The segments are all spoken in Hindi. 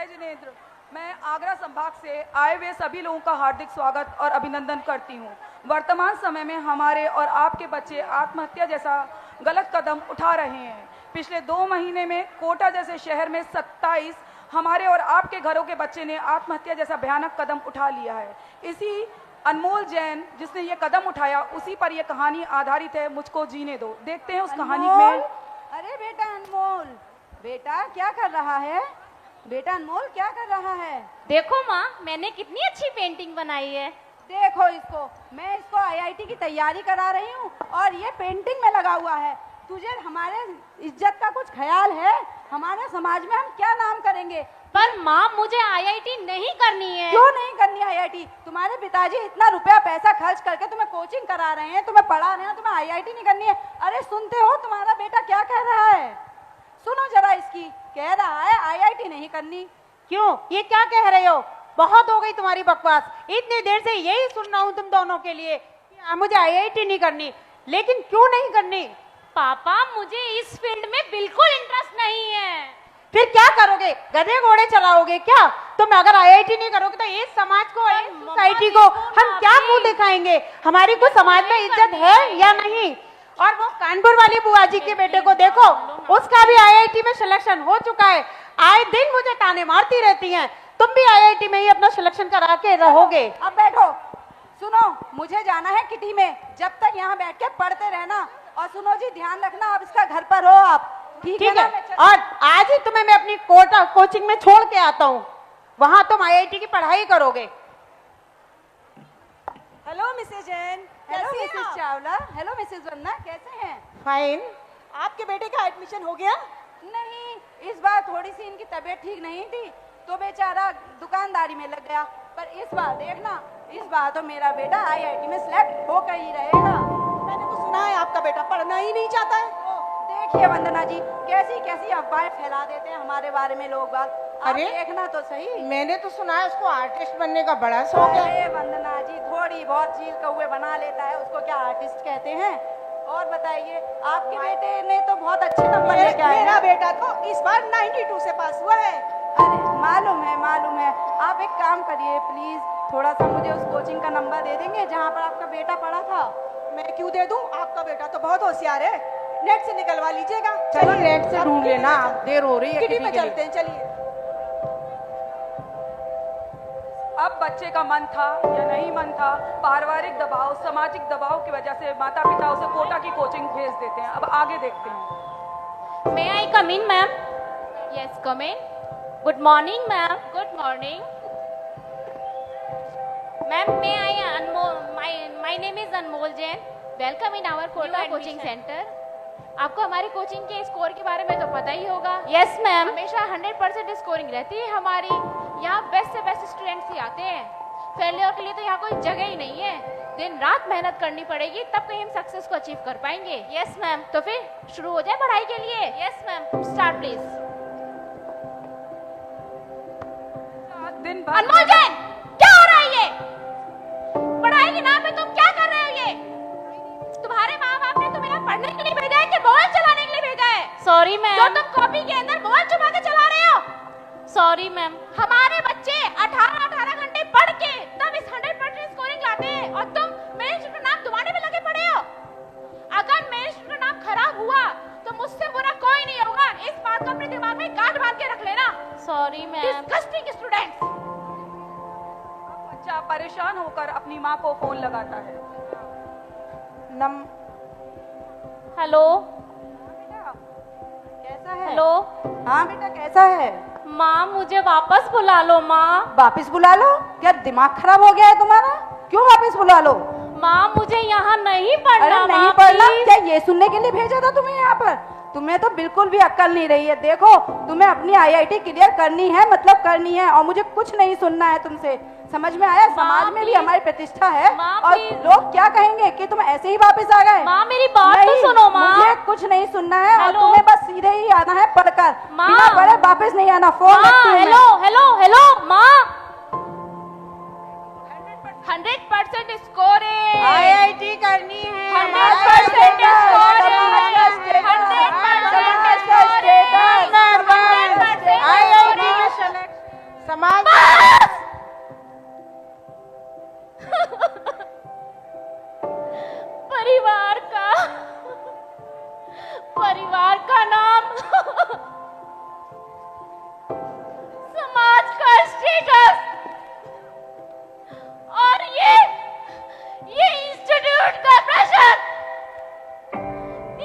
जिनेंद्र, मैं आगरा संभाग से आए हुए सभी लोगों का हार्दिक स्वागत और अभिनंदन करती हूँ। वर्तमान समय में हमारे और आपके बच्चे आत्महत्या जैसा गलत कदम उठा रहे हैं। पिछले 2 महीने में कोटा जैसे शहर में 27 हमारे और आपके घरों के बच्चे ने आत्महत्या जैसा भयानक कदम उठा लिया है। इसी अनमोल जैन जिसने ये कदम उठाया, उसी पर यह कहानी आधारित है। मुझको जीने दो। देखते हैं उस कहानी में। अरे बेटा अनमोल, बेटा क्या कर रहा है? बेटा अनमोल क्या कर रहा है? देखो माँ, मैंने कितनी अच्छी पेंटिंग बनाई है। देखो इसको, मैं इसको आईआईटी की तैयारी करा रही हूँ और ये पेंटिंग में लगा हुआ है। तुझे हमारे इज्जत का कुछ ख्याल है? हमारे समाज में हम क्या नाम करेंगे? पर माँ, मुझे आईआईटी नहीं करनी है। क्यों नहीं करनी आईआईटी? तुम्हारे पिताजी इतना रुपया पैसा खर्च करके तुम्हें कोचिंग करा रहे हैं, तुम्हें पढ़ा रहे हैं, तुम्हें आईआईटी नहीं करनी है? अरे सुनते हो तुम्हारा बेटा क्या कह रहा है? सुनो जरा इसकी, कह रहा है आईआईटी नहीं करनी। क्यों, ये क्या कह रहे हो? बहुत हो गई तुम्हारी बकवास। इतनी देर से यही सुन रहा हूँ तुम दोनों के लिए कि मुझे आईआईटी नहीं करनी। लेकिन क्यों नहीं करनी? पापा, मुझे इस फील्ड में बिल्कुल इंटरेस्ट नहीं है। फिर क्या करोगे? गधे घोड़े चलाओगे क्या? तुम अगर आईआईटी नहीं करोगे तो इस समाज को, इस सोसाइटी को हम क्या मुंह दिखाएंगे? हमारी को समाज में इज्जत है या नहीं? और वो कानपुर वाली बुआ जी के बेटे को देखो, उसका भी आईआईटी में सिलेक्शन हो चुका है। आए दिन मुझे ताने मारती रहती हैं, तुम भी आईआईटी में ही अपना सिलेक्शन करा के रहोगे। अब बैठो, सुनो, मुझे जाना है किटी में। जब तक यहाँ बैठ के पढ़ते रहना। और सुनो जी, ध्यान रखना, अब इसका घर पर हो आप। ठीक है? और आज ही तुम्हें मैं अपनी कोचिंग में छोड़ के आता हूँ, वहां तुम आईआईटी की पढ़ाई करोगे। Hello Mrs Jain. Hello Mrs Chawla. Hello Mrs Vandana, कैसे हैं? फाइन। आपके बेटे का एडमिशन हो गया? नहीं, इस बार थोड़ी सी इनकी तबीयत ठीक नहीं थी तो बेचारा दुकानदारी में लग गया। पर इस बार देखना, इस बार तो मेरा बेटा आईआईटी में सिलेक्ट होकर ही रहेगा। मैंने तो सुना है आपका बेटा पढ़ना ही नहीं चाहता है। देखिए वंदना जी, कैसी कैसी अफवाहें फैला देते हैं हमारे बारे में लोग बात। अरे देखना तो सही। मैंने तो सुना है उसको आर्टिस्ट बनने का बड़ा शौक है। अरे वंदना जी, थोड़ी बहुत चीज कौवे बना लेता है, उसको क्या आर्टिस्ट कहते हैं? और बताइए, आपके बेटे ने तो बहुत अच्छे नंबर लेके आए। मेरा बेटा तो इस बार 92 से पास हुआ है। अरे मालूम है, मालूम है। आप एक काम करिए प्लीज, थोड़ा सा मुझे उस कोचिंग का नंबर दे देंगे जहाँ पर आपका बेटा पढ़ा था? मैं क्यों दे दूँ? आपका बेटा तो बहुत होशियार है, नेट से निकलवा लीजिएगा। चलो नेट से ढूंढ लेना, देर हो रही है। किटी में चलते हैं, चलिए। अब बच्चे का मन था या नहीं मन था, पारिवारिक दबाव, सामाजिक दबाव की वजह से माता पिता उसे कोटा की कोचिंग भेज देते हैं। अब आगे देखते हैं। May I come in, ma'am? Yes, come in. Good morning, ma'am. Good morning. Ma'am, may I my name is Anmol Jain. Welcome in our Kota coaching center. आपको हमारी कोचिंग के स्कोर के बारे में तो पता ही होगा। यस मैम, हमेशा 100% स्कोरिंग रहती है हमारी। यहाँ बेस्ट से बेस्ट स्टूडेंट्स ही आते हैं। फेलियर के लिए तो यहाँ कोई जगह ही नहीं है। दिन रात मेहनत करनी पड़ेगी, तब कहीं हम सक्सेस को अचीव कर पाएंगे। यस मैम, तो फिर शुरू हो जाए पढ़ाई के लिए। Yes ma'am, start please. दिन भर अनमोल जैन, क्या हो रहा है ये? पढ़ाई के नाम पे तुम क्या कर रहे हो ये? तुम्हारे माँ बाप ने तुम्हें पढ़ने के लिए भेजा है कि मोबाइल चलाने के लिए भेजा है? Sorry ma'am. जो तुम कॉपी के अंदर मोबाइल छुपा के चला रहे हो? Sorry ma'am. हमारे बच्चे 18 घंटे पढ़ के तब इस 100% स्कोरिंग लाते हैं और तुम मेरे इंस्टीट्यूट का नाम दुबाने पे लगे पड़े हो। अगर मेरे इंस्टीट्यूट का नाम खराब हुआ तो मुझसे बुरा कोई नहीं होगा। इस बात को अपने दिमाग में गांठ बांध के रख लेना। Sorry ma'am. Disgusting students. बच्चा परेशान होकर अपनी माँ को फोन लगाता है। हेलो। कैसा है? हेलो। हाँ बेटा, कैसा है? माँ, मुझे वापस बुला लो माँ। वापस बुला लो? क्या दिमाग खराब हो गया है तुम्हारा? क्यों वापस बुला लो? माँ, मुझे यहाँ नहीं पढ़ना। अरे नहीं पढ़ना? क्या ये सुनने के लिए भेजा था तुम्हें यहाँ पर? तुम्हें तो बिल्कुल भी अक्ल नहीं रही है। देखो, तुम्हें अपनी आईआईटी क्लियर करनी है, मतलब करनी है, और मुझे कुछ नहीं सुनना है तुमसे। समझ में आया? समाज में भी हमारी प्रतिष्ठा है और लोग क्या कहेंगे कि तुम ऐसे ही वापस आ गए। माँ, मेरी बात तो सुनो माँ। मुझे कुछ नहीं सुनना है और तुम्हें बस सीधे ही आना है पढ़कर। बिना पढ़े वापस नहीं आना। फोन रखती हूँ। हेलो हेलो हेलो माँ। 100% स्कोरिंग। आईआईटी करनी है। 100% स्कोरिंग। 100% स्कोरिंग। आईआईटी में सेलेक्ट। समाज परिवार का नाम, समाज का स्टेटस और ये इंस्टीट्यूट का प्रेशर।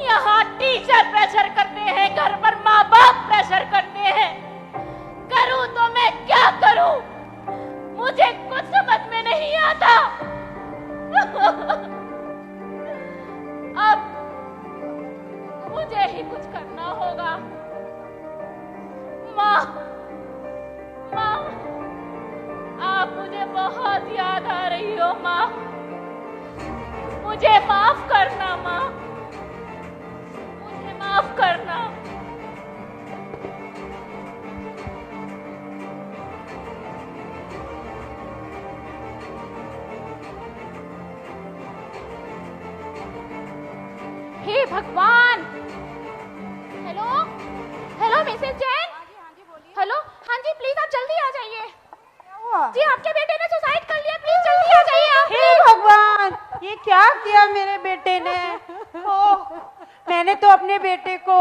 यहाँ टीचर प्रेशर करते हैं, घर पर माँ बाप प्रेशर करते हैं। करूं तो मैं क्या करूं? मुझे कुछ समझ में नहीं आता। अब मुझे ही कुछ करना होगा। माँ, आप मुझे बहुत याद आ रही हो माँ। मुझे माफ करना माँ, मुझे माफ करना। हे भगवान। Hello Mrs Jain. हेलो, हाँ जी, प्लीज आप जल्दी आ जाइए। जी, आपके बेटे ने सुसाइड कर लिया, प्लीज जल्दी आ जाइए आप। हे भगवान, ये क्या किया मेरे बेटे ने? ओह, मैंने तो अपने बेटे को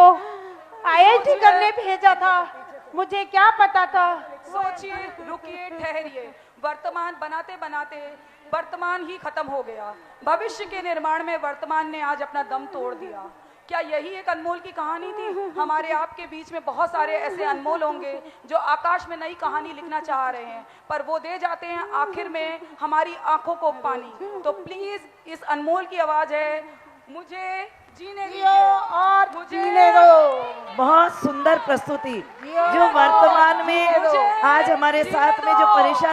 IIT करने भेजा था, मुझे क्या पता था। सोचिए, रुकिए, ठहरिए। वर्तमान बनाते बनाते वर्तमान ही खत्म हो गया। भविष्य के निर्माण में वर्तमान ने आज अपना दम तोड़ दिया। क्या यही एक अनमोल की कहानी थी? हमारे आपके बीच में बहुत सारे ऐसे अनमोल होंगे जो आकाश में नई कहानी लिखना चाह रहे हैं, पर वो दे जाते हैं आखिर में हमारी आंखों को पानी। तो प्लीज, इस अनमोल की आवाज है, मुझे जीने दीजिए और मुझे बहुत सुंदर प्रस्तुति जो वर्तमान में आज हमारे साथ में जो परेशान